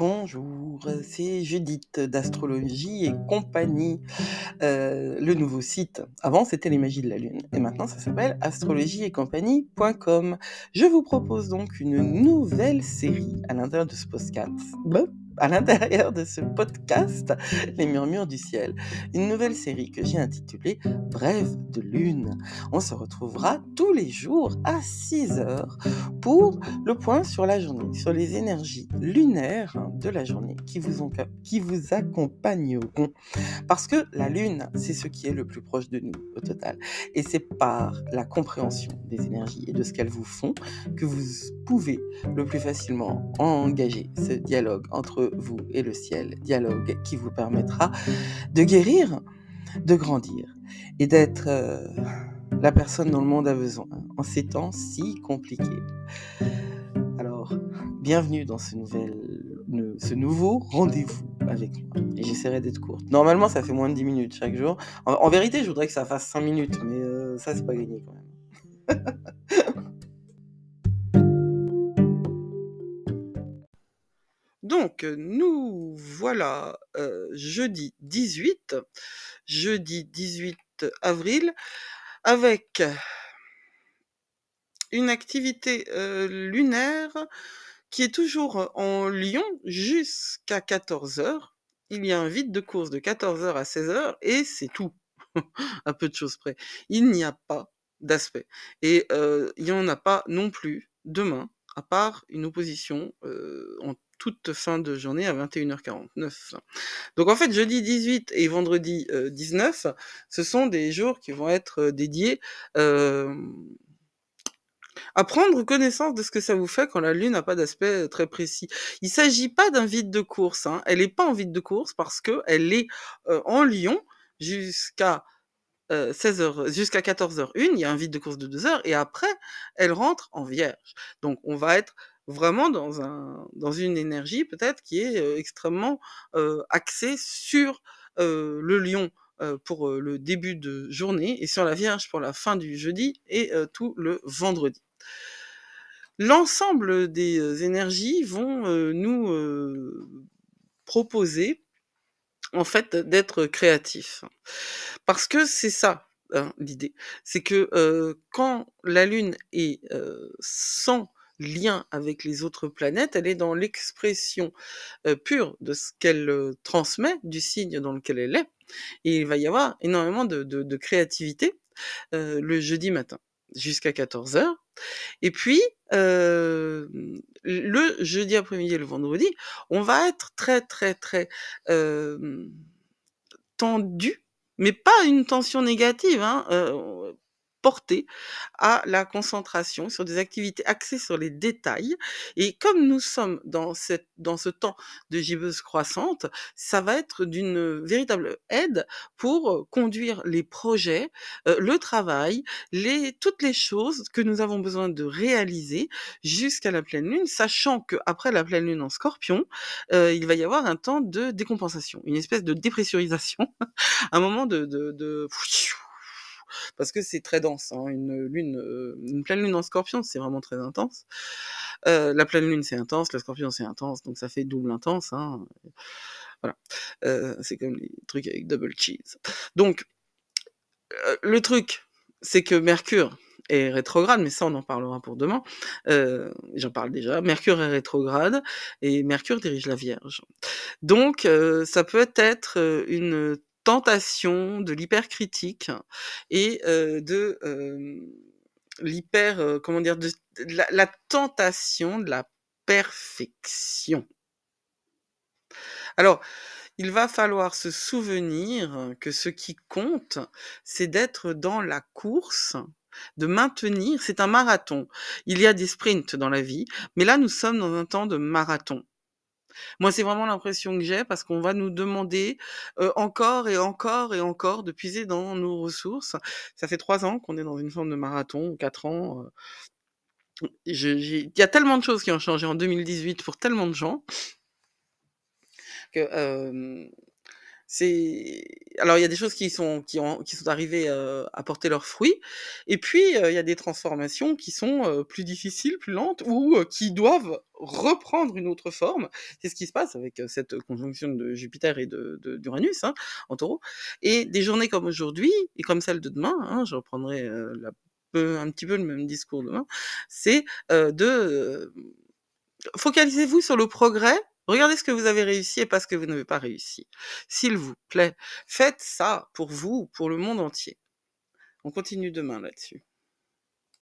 Bonjour, c'est Judith d'Astrologie et compagnie, le nouveau site. Avant, c'était les magies de la lune et maintenant ça s'appelle astrologieetcompagnie.com. Je vous propose donc une nouvelle série à l'intérieur de ce podcast. À l'intérieur de ce podcast, Les Murmures du Ciel. Une nouvelle série que j'ai intitulée Brève de Lune. On se retrouvera tous les jours à 6 heures pour le point sur la journée, sur les énergies lunaires de la journée qui vous accompagneront. Parce que la Lune, c'est ce qui est le plus proche de nous au total. Et c'est par la compréhension des énergies et de ce qu'elles vous font que vous pouvez le plus facilement engager ce dialogue entre vous et le ciel. Dialogue qui vous permettra de guérir, de grandir et d'être la personne dont le monde a besoin en ces temps si compliqués. Alors, bienvenue dans ce nouveau rendez-vous avec moi. Et j'essaierai d'être courte. Normalement, ça fait moins de 10 minutes chaque jour. En vérité, je voudrais que ça fasse 5 minutes, mais ça, c'est pas gagné quand même. Donc, nous voilà jeudi 18 avril, avec une activité lunaire qui est toujours en Lion jusqu'à 14 heures. Il y a un vide de course de 14 heures à 16 heures et c'est tout, à peu de choses près. Il n'y a pas d'aspect. Et il n'y en a pas non plus demain, à part une opposition en toute fin de journée à 21h49. Donc en fait, jeudi 18 et vendredi 19, ce sont des jours qui vont être dédiés à prendre connaissance de ce que ça vous fait quand la Lune n'a pas d'aspect très précis. Il ne s'agit pas d'un vide de course, hein. Elle n'est pas en vide de course parce qu'elle est en Lion jusqu'à 16h, jusqu'à 14h01, il y a un vide de course de 2 heures, et après, elle rentre en Vierge. Donc on va être vraiment dans une énergie peut-être qui est extrêmement axée sur le Lion pour le début de journée et sur la Vierge pour la fin du jeudi et tout le vendredi. L'ensemble des énergies vont nous proposer en fait d'être créatifs. Parce que c'est ça, hein, l'idée. C'est que quand la Lune est sans lien avec les autres planètes, elle est dans l'expression pure de ce qu'elle transmet, du signe dans lequel elle est. Et il va y avoir énormément de créativité le jeudi matin jusqu'à 14 heures. Et puis, le jeudi après-midi et le vendredi, on va être très, très, très tendu, mais pas une tension négative, hein, portée à la concentration sur des activités axées sur les détails. Et comme nous sommes dans ce temps de gibbeuse croissante, ça va être d'une véritable aide pour conduire les projets, le travail, toutes les choses que nous avons besoin de réaliser jusqu'à la pleine lune, sachant qu'après la pleine lune en Scorpion, il va y avoir un temps de décompensation, une espèce de dépressurisation, un moment de parce que c'est très dense, hein, une pleine lune en Scorpion, c'est vraiment très intense. La pleine lune, c'est intense, le Scorpion, c'est intense, donc ça fait double intense, hein. Voilà. C'est comme les trucs avec double cheese. Donc, le truc, c'est que Mercure est rétrograde, mais ça, on en parlera pour demain. J'en parle déjà. Mercure est rétrograde et Mercure dirige la Vierge. Donc, ça peut être une tentation de l'hypercritique et de l'hyper, comment dire, de la tentation de la perfection. Alors, il va falloir se souvenir que ce qui compte, c'est d'être dans la course, de maintenir. C'est un marathon. Il y a des sprints dans la vie, mais là, nous sommes dans un temps de marathon. Moi, c'est vraiment l'impression que j'ai parce qu'on va nous demander encore et encore et encore de puiser dans nos ressources. Ça fait 3 ans qu'on est dans une forme de marathon, ou 4 ans. Il y a tellement de choses qui ont changé en 2018 pour tellement de gens que C'est alors il y a des choses qui sont arrivées, à porter leurs fruits et puis, il y a des transformations qui sont, plus difficiles, plus lentes ou, qui doivent reprendre une autre forme. C'est ce qui se passe avec, cette conjonction de Jupiter et d'Uranus, hein, en Taureau et des journées comme aujourd'hui et comme celle de demain, hein, je reprendrai, un petit peu le même discours demain, c'est, focalisez-vous sur le progrès, regardez ce que vous avez réussi et pas ce que vous n'avez pas réussi. S'il vous plaît, faites ça pour vous, pour le monde entier. On continue demain là-dessus.